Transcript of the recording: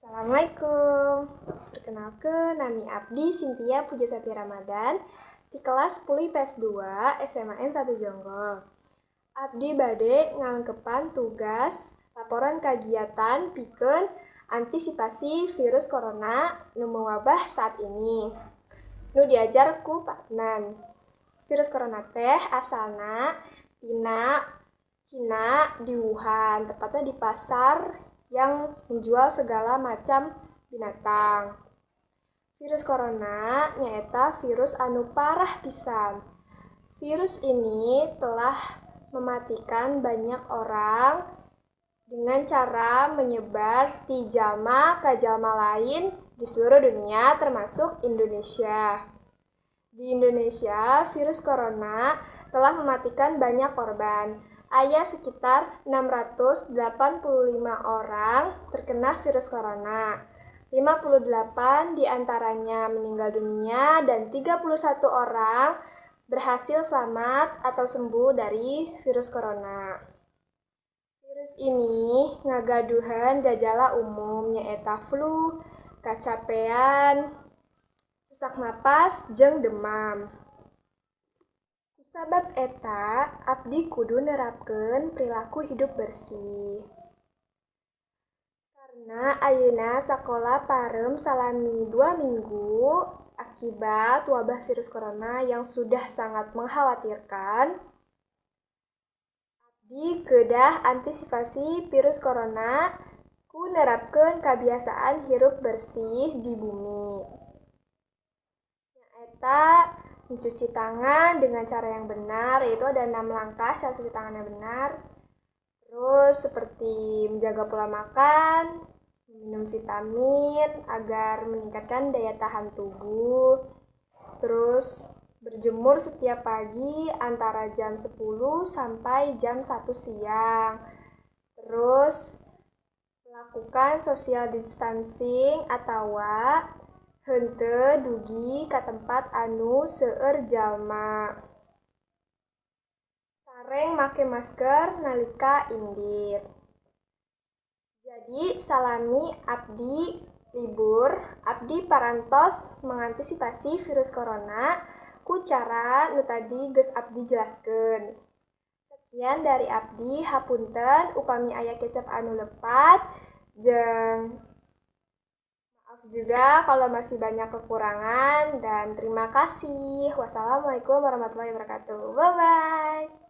Assalamualaikum. Perkenalkan, nami Abdi Sintia Pujasati Ramadan di kelas 10 IPS 2 SMAN 1 Jonggol. Abdi bade ngalengkepan tugas laporan kagiatan pikeun antisipasi virus corona nu mewabah saat ini. Nu diajar ku Pak Nan. Virus corona teh asalna tina Cina di Wuhan, tepatnya di pasar yang menjual segala macam binatang. Virus corona nyaeta virus anu parah pisan. Virus ini telah mematikan banyak orang dengan cara menyebar di jalma ke jalma lain di seluruh dunia termasuk Indonesia. Di Indonesia, virus corona telah mematikan banyak korban. Aya sekitar 685 orang terkena virus corona. 58 diantaranya meninggal dunia dan 31 orang berhasil selamat atau sembuh dari virus corona. Virus ini ngagaduhan gejala umum nyaeta flu, kacapean, sesak napas, jeung demam. Sabab eta, abdi kudu nerapkeun perilaku hidup bersih. Karena ayeuna sakola parem salami 2 minggu akibat wabah virus corona yang sudah sangat mengkhawatirkan, abdi kedah antisipasi virus corona ku nerapkeun kebiasaan hirup bersih di bumi. Nyaeta mencuci tangan dengan cara yang benar, yaitu ada 6 langkah cara cuci tangan yang benar. Terus seperti menjaga pola makan, minum vitamin agar meningkatkan daya tahan tubuh. Terus berjemur setiap pagi antara jam 10 sampai jam 1 siang. Terus melakukan social distancing atau henteu dugi ka tempat anu seueur jalma. Sareng make masker nalika indir. Jadi salami abdi libur, abdi parantos mengantisipasi virus corona ku cara nu tadi geus abdi jelaskeun. Sekian dari abdi, hapunten upami aya kecap anu lepat, jeung maaf juga kalau masih banyak kekurangan, dan terima kasih. Wassalamualaikum warahmatullahi wabarakatuh. Bye-bye.